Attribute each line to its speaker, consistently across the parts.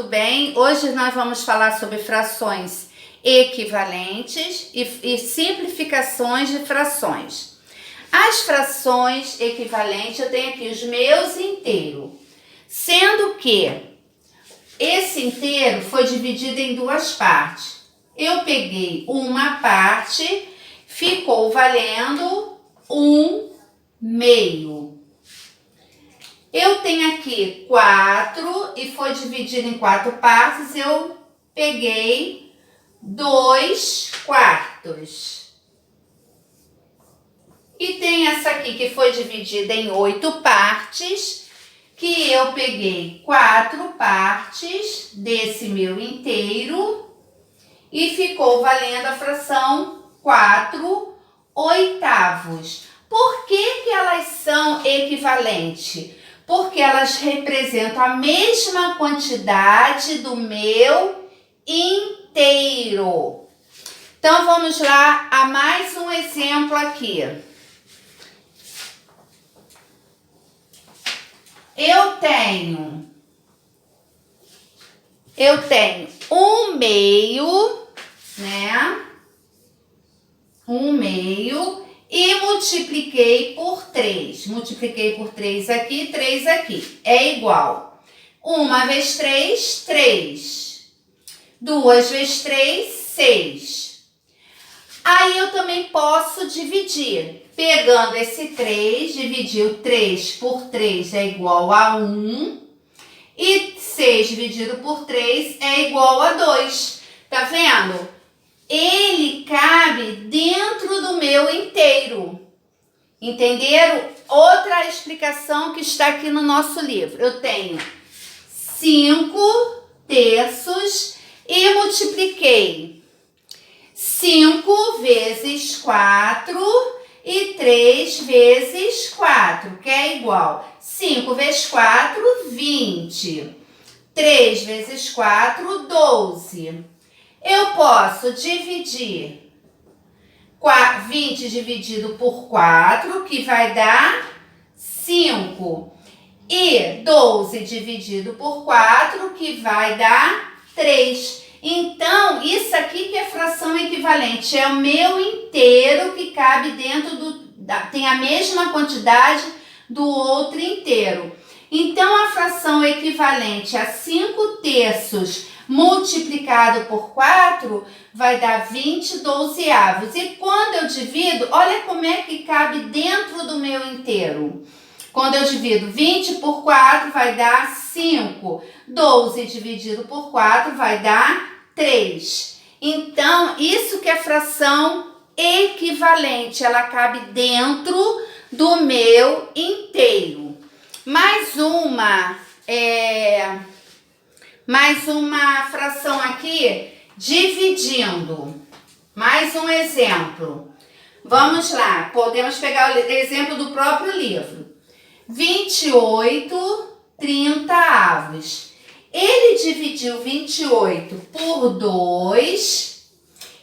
Speaker 1: tudo bem? Hoje nós vamos falar sobre frações equivalentes e simplificações de frações. As frações equivalentes, eu tenho aqui os meus inteiros, sendo que esse inteiro foi dividido em duas partes. Eu peguei uma parte, ficou valendo 1/2. Eu tenho aqui 4 e foi dividido em 4 partes, eu peguei 2/4. E tem essa aqui que foi dividida em 8 partes, que eu peguei 4 partes desse meu inteiro e ficou valendo a fração 4/8. Por que elas são equivalentes? Porque elas representam a mesma quantidade do meu inteiro. Então, vamos lá a mais um exemplo aqui. Eu tenho 1/2, né? 1/2 e multipliquei por 3. Multipliquei por 3 aqui, 3 aqui. É igual. 1 vezes 3, 3. 2 vezes 3, 6. Aí eu também posso dividir. Pegando esse 3, dividir o 3 por 3 é igual a 1. E 6 dividido por 3 é igual a 2. Tá vendo? Ele cabe dentro do meu inteiro. Entenderam? Outra explicação que está aqui no nosso livro. Eu tenho 5/3 e multipliquei 5 vezes 4 e 3 vezes 4, que é igual. 5 vezes 4, 20. 3 vezes 4, 12. Eu posso dividir 20 dividido por 4, que vai dar 5. E 12 dividido por 4, que vai dar 3. Então, isso aqui que é fração equivalente. É o meu inteiro que cabe dentro tem a mesma quantidade do outro inteiro. Então, a fração equivalente a 5/3 multiplicado por 4 vai dar 20/12. E quando eu divido, olha como é que cabe dentro do meu inteiro. Quando eu divido 20 por 4 vai dar 5. 12 dividido por 4 vai dar 3. Então, isso que é fração equivalente, ela cabe dentro do meu inteiro. Mais uma fração aqui, dividindo. Mais um exemplo. Vamos lá, podemos pegar o exemplo do próprio livro. 28/30. Ele dividiu 28 por 2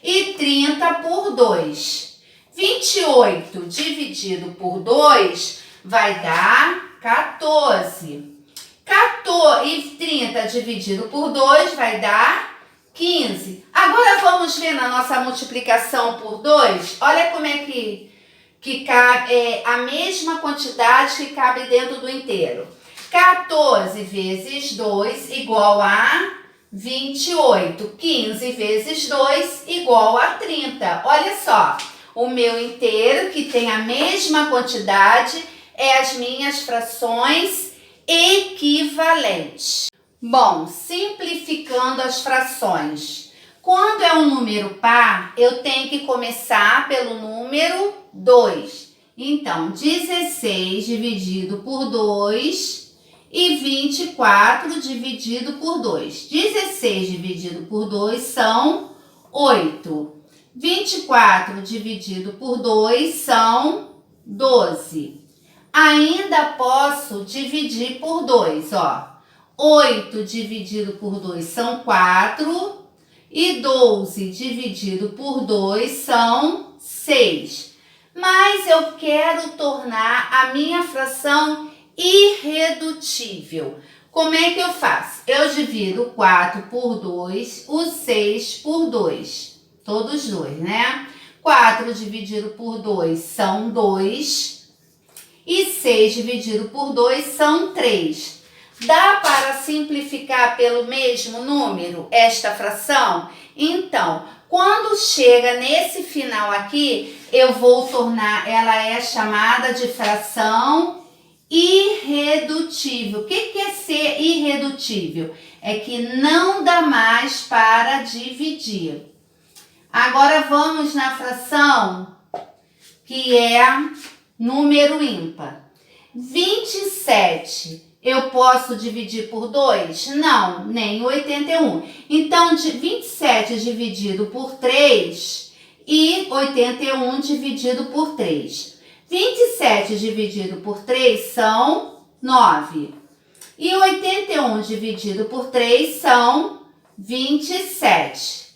Speaker 1: e 30 por 2. 28 dividido por 2 vai dar 14. 14 e 30 dividido por 2 vai dar 15. Agora vamos ver na nossa multiplicação por 2. Olha como é que cabe a mesma quantidade que cabe dentro do inteiro. 14 vezes 2 igual a 28. 15 vezes 2 igual a 30. Olha só, o meu inteiro que tem a mesma quantidade é as minhas frações equivalentes. Bom, simplificando as frações. Quando é um número par, eu tenho que começar pelo número 2. Então, 16 dividido por 2 e 24 dividido por 2. 16 dividido por 2 são 8. 24 dividido por 2 são 12. Ainda posso dividir por 2, ó. 8 dividido por 2 são 4 e 12 dividido por 2 são 6. Mas eu quero tornar a minha fração irredutível. Como é que eu faço? Eu divido o 4 por 2, o 6 por 2. Todos dois, né? 4 dividido por 2 são 2. E 6 dividido por 2 são 3. Dá para simplificar pelo mesmo número esta fração? Então, quando chega nesse final aqui, eu vou tornar, ela é chamada de fração irredutível. O que é ser irredutível? É que não dá mais para dividir. Agora vamos na fração que é número ímpar. 27. Eu posso dividir por 2? Não, nem 81. Então, 27 dividido por 3 e 81 dividido por 3. 27 dividido por 3 são 9. E 81 dividido por 3 são 27.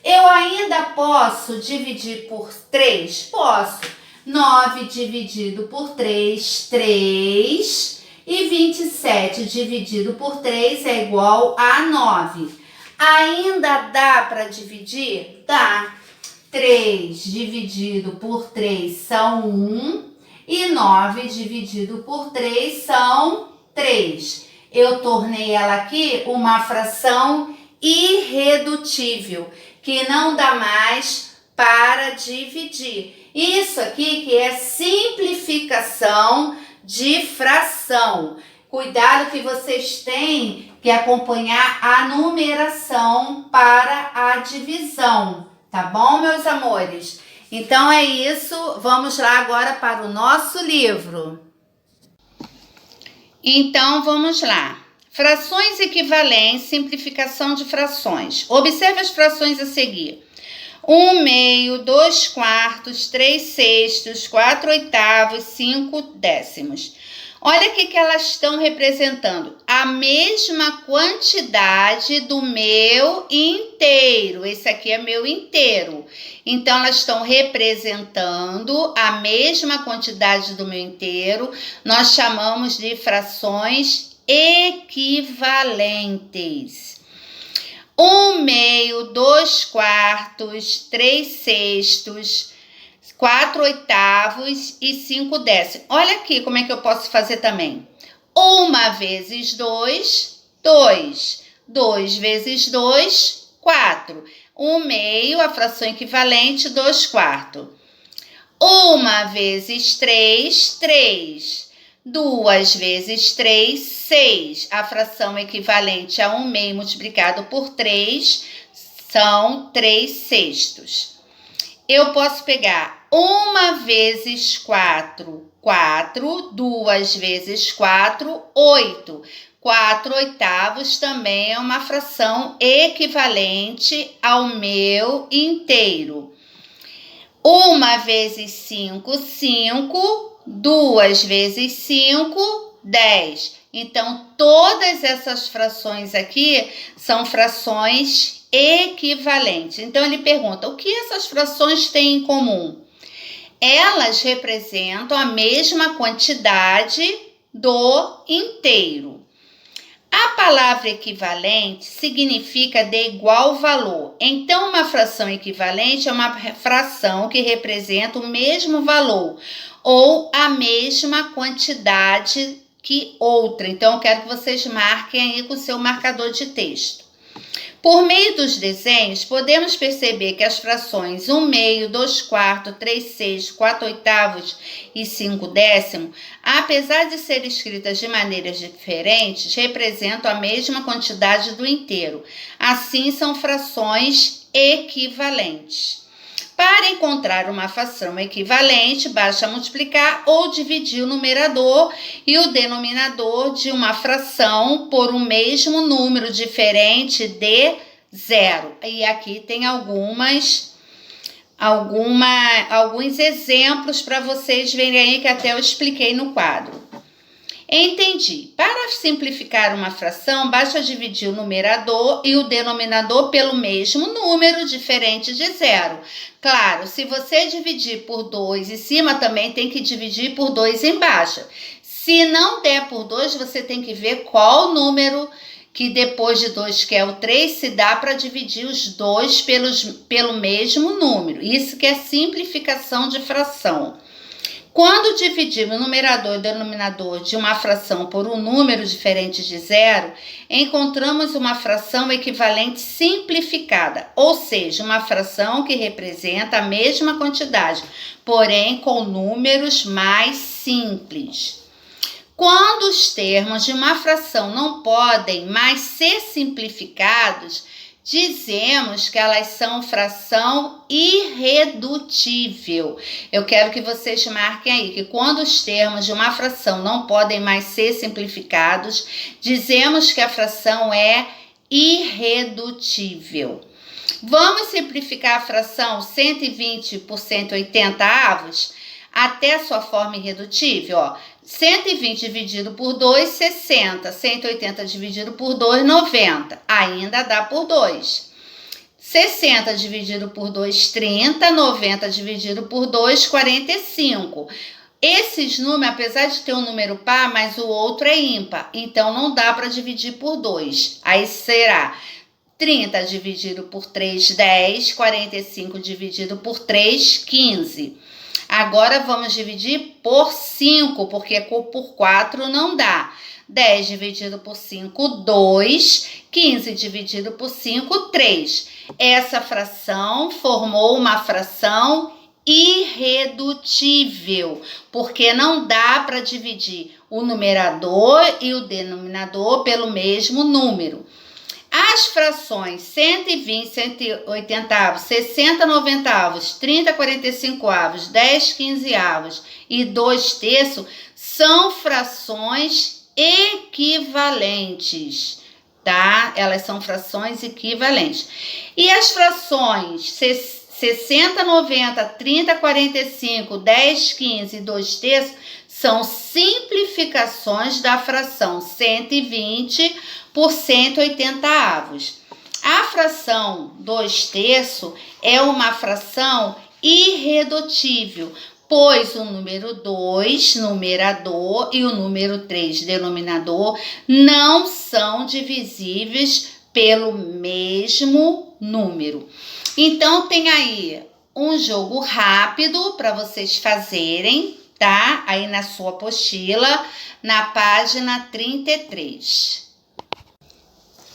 Speaker 1: Eu ainda posso dividir por 3? Posso. 9 dividido por 3, 3. E 27 dividido por 3 é igual a 9. Ainda dá para dividir? Dá. 3 dividido por 3 são 1. E 9 dividido por 3 são 3. Eu tornei ela aqui uma fração irredutível, que não dá mais para dividir. Isso aqui que é simplificação de fração. Cuidado que vocês têm que acompanhar a numeração para a divisão, tá bom, meus amores? Então é isso, vamos lá agora para o nosso livro. Então vamos lá. Frações equivalentes, simplificação de frações. Observe as frações a seguir. 1/2, 2/4, 3/6, 4/8, 5/10. Olha o que elas estão representando. A mesma quantidade do meu inteiro. Esse aqui é meu inteiro. Então, elas estão representando a mesma quantidade do meu inteiro. Nós chamamos de frações equivalentes. 1/2, 2/4, 3/6, 4/8 e 5/10. Olha aqui como é que eu posso fazer também. 1 vezes 2, 2. 2 vezes 2, 4. 1/2, a fração equivalente, 2/4. 1 vezes 3, 3. 2 vezes 3, 6. A fração equivalente a 1/2 multiplicado por 3 são 3/6. Eu posso pegar 1 vezes 4, 4. 2 vezes 4, 8. 4/8 também é uma fração equivalente ao meu inteiro. 1 vezes 5, 5. 2 vezes 5, 10. Então, todas essas frações aqui são frações equivalentes. Então, ele pergunta, o que essas frações têm em comum? Elas representam a mesma quantidade do inteiro. A palavra equivalente significa de igual valor. Então, uma fração equivalente é uma fração que representa o mesmo valor ou a mesma quantidade que outra. Então, eu quero que vocês marquem aí com o seu marcador de texto. Por meio dos desenhos, podemos perceber que as frações 1/2, 2/4, 3/6, 4/8 e 5/10, apesar de serem escritas de maneiras diferentes, representam a mesma quantidade do inteiro. Assim, são frações equivalentes. Para encontrar uma fração equivalente, basta multiplicar ou dividir o numerador e o denominador de uma fração por um mesmo número diferente de 0. E aqui tem alguns exemplos para vocês verem aí que até eu expliquei no quadro. Entendi. Para simplificar uma fração, basta dividir o numerador e o denominador pelo mesmo número diferente de 0. Claro, se você dividir por 2 em cima, também tem que dividir por 2 embaixo. Se não der por 2, você tem que ver qual número que depois de 2, que é o 3, se dá para dividir os dois pelo mesmo número. Isso que é simplificação de fração. Quando dividimos o numerador e o denominador de uma fração por um número diferente de zero, encontramos uma fração equivalente simplificada, ou seja, uma fração que representa a mesma quantidade, porém com números mais simples. Quando os termos de uma fração não podem mais ser simplificados, dizemos que elas são fração irredutível. Eu quero que vocês marquem aí que quando os termos de uma fração não podem mais ser simplificados, dizemos que a fração é irredutível. Vamos simplificar a fração 120 por 180 avos até sua forma irredutível, ó. 120 dividido por 2, 60. 180 dividido por 2, 90. Ainda dá por 2. 60 dividido por 2, 30. 90 dividido por 2, 45. Esses números, apesar de ter um número par, mas o outro é ímpar. Então, não dá para dividir por 2. Aí será 30 dividido por 3, 10. 45 dividido por 3, 15. Agora vamos dividir por 5, porque por 4 não dá. 10 dividido por 5, 2. 15 dividido por 5, 3. Essa fração formou uma fração irredutível, porque não dá para dividir o numerador e o denominador pelo mesmo número. As frações 120, 180 avos, 60, 90 avos, 30, 45 avos, 10, 15 avos e 2 terços são frações equivalentes, tá? Elas são frações equivalentes. E as frações 60, 90, 30, 45, 10, 15 e 2 terços são simplificações da fração 120 por 180 avos. A fração 2 terços é uma fração irredutível, pois o número 2, numerador, e o número 3, denominador, não são divisíveis pelo mesmo número. Então, tem aí um jogo rápido para vocês fazerem, tá? Aí na sua apostila, na página 33.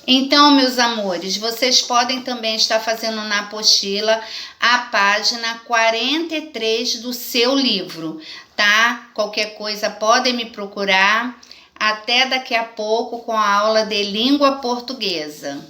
Speaker 1: Então, meus amores, vocês podem também estar fazendo na apostila a página 43 do seu livro, tá? Qualquer coisa podem me procurar. Até daqui a pouco com a aula de língua portuguesa.